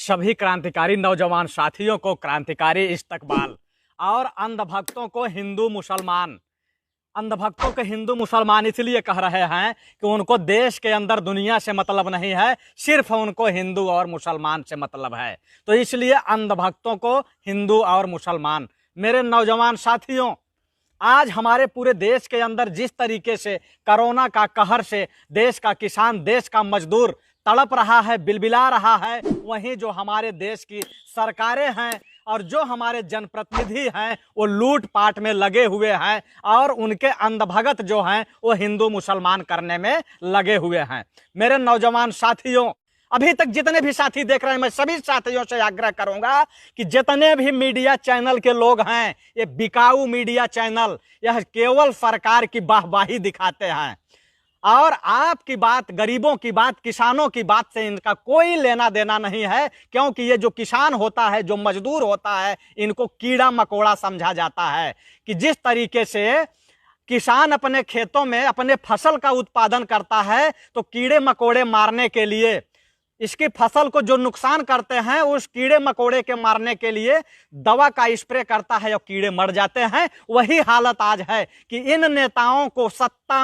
सभी क्रांतिकारी नौजवान साथियों को क्रांतिकारी इस्तकबाल और अंधभक्तों को हिंदू मुसलमान। अंधभक्तों को हिंदू मुसलमान इसलिए कह रहे हैं कि उनको देश के अंदर दुनिया से मतलब नहीं है, सिर्फ उनको हिंदू और मुसलमान से मतलब है। तो इसलिए अंधभक्तों को हिंदू और मुसलमान। मेरे नौजवान साथियों, आज हमारे पूरे देश के अंदर जिस तरीके से कोरोना का कहर से देश का किसान, देश का मजदूर तड़प रहा है, बिलबिला रहा है, वहीं जो हमारे देश की सरकारें हैं और जो हमारे जनप्रतिनिधि हैं वो लूट पाट में लगे हुए हैं और उनके अंधभगत जो हैं वो हिंदू मुसलमान करने में लगे हुए हैं। मेरे नौजवान साथियों, अभी तक जितने भी साथी देख रहे हैं, मैं सभी साथियों से आग्रह करूंगा कि जितने भी मीडिया चैनल के लोग हैं, ये बिकाऊ मीडिया चैनल, यह केवल सरकार की वाहवाही दिखाते हैं और आपकी बात, गरीबों की बात, किसानों की बात से इनका कोई लेना देना नहीं है। क्योंकि ये जो किसान होता है, जो मजदूर होता है, इनको कीड़ा मकोड़ा समझा जाता है। कि जिस तरीके से किसान अपने खेतों में अपने फसल का उत्पादन करता है तो कीड़े मकोड़े मारने के लिए, इसकी फसल को जो नुकसान करते हैं उस कीड़े मकोड़े के मारने के लिए दवा का स्प्रे करता है और कीड़े मर जाते हैं। वही हालत आज है कि इन नेताओं को सत्ता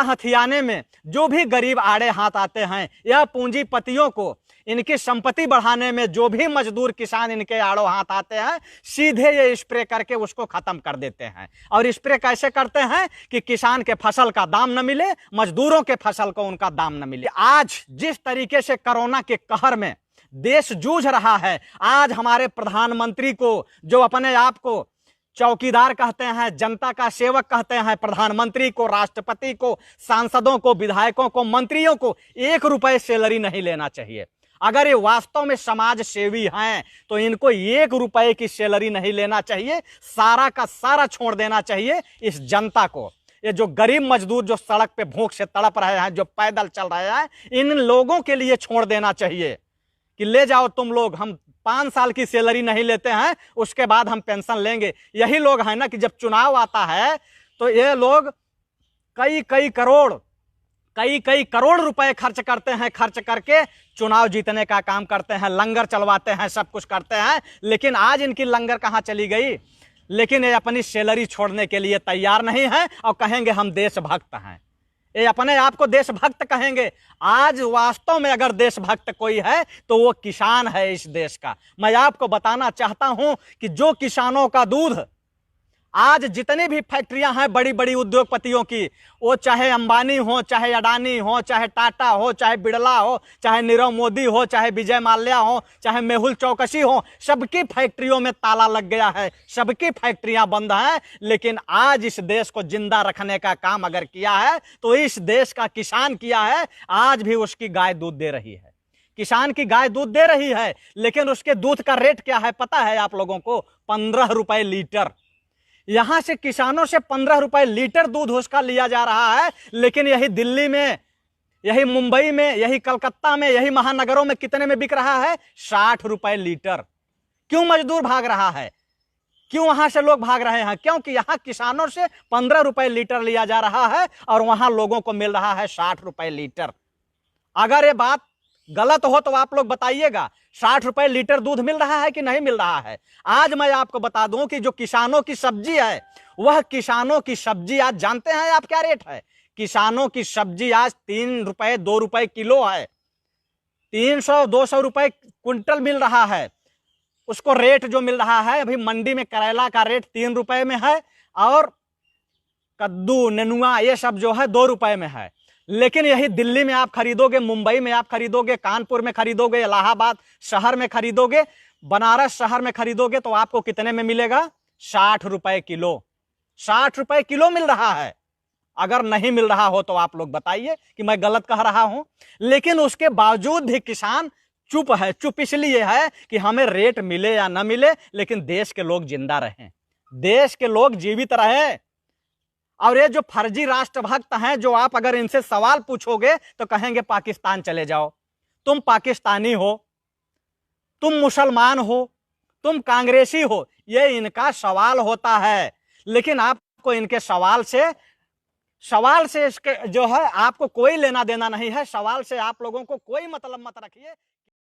हथियाने में जो भी गरीब आड़े हाथ आते हैं, या पूंजीपतियों को इनकी संपत्ति बढ़ाने में जो भी मजदूर किसान इनके आड़ों हाथ आते हैं, सीधे ये स्प्रे करके उसको खत्म कर देते हैं। और स्प्रे कैसे करते हैं कि किसान के फसल का दाम न मिले, मजदूरों के फसल को उनका दाम न मिले। आज जिस तरीके से कोरोना के कहर में देश जूझ रहा है, आज हमारे प्रधानमंत्री को, जो अपने आप को चौकीदार कहते हैं, जनता का सेवक कहते हैं, प्रधानमंत्री को, राष्ट्रपति को, सांसदों को, विधायकों को, मंत्रियों को 1 रुपए सैलरी नहीं लेना चाहिए। अगर ये वास्तव में समाज सेवी हैं तो इनको 1 रुपए की सैलरी नहीं लेना चाहिए, सारा का सारा छोड़ देना चाहिए इस जनता को। ये जो गरीब मजदूर जो सड़क पे भूख से तड़प रहे हैं, जो पैदल चल रहे हैं, इन लोगों के लिए छोड़ देना चाहिए कि ले जाओ तुम लोग, हम 5 साल की सैलरी नहीं लेते हैं, उसके बाद हम पेंशन लेंगे। यही लोग हैं ना कि जब चुनाव आता है तो ये लोग कई करोड़ रुपए खर्च करते हैं, खर्च करके चुनाव जीतने का काम करते हैं, लंगर चलवाते हैं, सब कुछ करते हैं। लेकिन आज इनकी लंगर कहाँ चली गई? लेकिन ये अपनी सैलरी छोड़ने के लिए तैयार नहीं है और कहेंगे हम देशभक्त हैं। ये अपने आप को देशभक्त कहेंगे। आज वास्तव में अगर देशभक्त कोई है तो वो किसान है इस देश का। मैं आपको बताना चाहता हूं कि जो किसानों का दूध, आज जितनी भी फैक्ट्रियां हैं बड़ी बड़ी उद्योगपतियों की, वो चाहे अंबानी हो, चाहे अडानी हो, चाहे टाटा हो, चाहे बिड़ला हो, चाहे नीरव मोदी हो, चाहे विजय माल्या हो, चाहे मेहुल चौकसी हो, सबकी फैक्ट्रियों में ताला लग गया है, सबकी फैक्ट्रियां बंद हैं। लेकिन आज इस देश को जिंदा रखने का काम अगर किया है तो इस देश का किसान किया है। आज भी उसकी गाय दूध दे रही है, किसान की गाय दूध दे रही है, लेकिन उसके दूध का रेट क्या है पता है आप लोगों को? 15 रुपए लीटर। यहां से किसानों से 15 रुपए लीटर दूध उसका लिया जा रहा है। लेकिन यही दिल्ली में, यही मुंबई में, यही कलकत्ता में, यही महानगरों में कितने में बिक रहा है? 60 रुपए लीटर। क्यों मजदूर भाग रहा है? क्यों वहां से लोग भाग रहे हैं? क्योंकि यहां किसानों से 15 रुपए लीटर लिया जा रहा है और वहां लोगों को मिल रहा है 60 रुपए लीटर। अगर ये बात गलत हो तो आप लोग बताइएगा, 60 रुपए लीटर दूध मिल रहा है कि नहीं मिल रहा है? आज मैं आपको बता दूं कि जो किसानों की सब्जी है, वह किसानों की सब्जी आज जानते हैं आप क्या रेट है? किसानों की सब्जी आज 3 रुपए 2 रुपए किलो है। 300-200 रुपए क्विंटल मिल रहा है। उसको रेट जो मिल रहा है, अभी मंडी में करेला का रेट 3 रुपए में है और कद्दू, नेनुआ, ये सब जो है 2 रुपए में है। लेकिन यही दिल्ली में आप खरीदोगे, मुंबई में आप खरीदोगे, कानपुर में खरीदोगे, इलाहाबाद शहर में खरीदोगे, बनारस शहर में खरीदोगे तो आपको कितने में मिलेगा? 60 रुपए किलो। 60 रुपए किलो मिल रहा है। अगर नहीं मिल रहा हो तो आप लोग बताइए कि मैं गलत कह रहा हूं। लेकिन उसके बावजूद भी किसान चुप है। चुप इसलिए है कि हमें रेट मिले या ना मिले, लेकिन देश के लोग जिंदा रहें, देश के लोग जीवित रहें। और ये जो फर्जी राष्ट्रभक्त हैं, जो आप अगर इनसे सवाल पूछोगे तो कहेंगे पाकिस्तान चले जाओ, तुम पाकिस्तानी हो, तुम मुसलमान हो, तुम कांग्रेसी हो, ये इनका सवाल होता है। लेकिन आपको इनके सवाल से इसके जो है आपको कोई लेना देना नहीं है। सवाल से आप लोगों को कोई मतलब मत रखिए।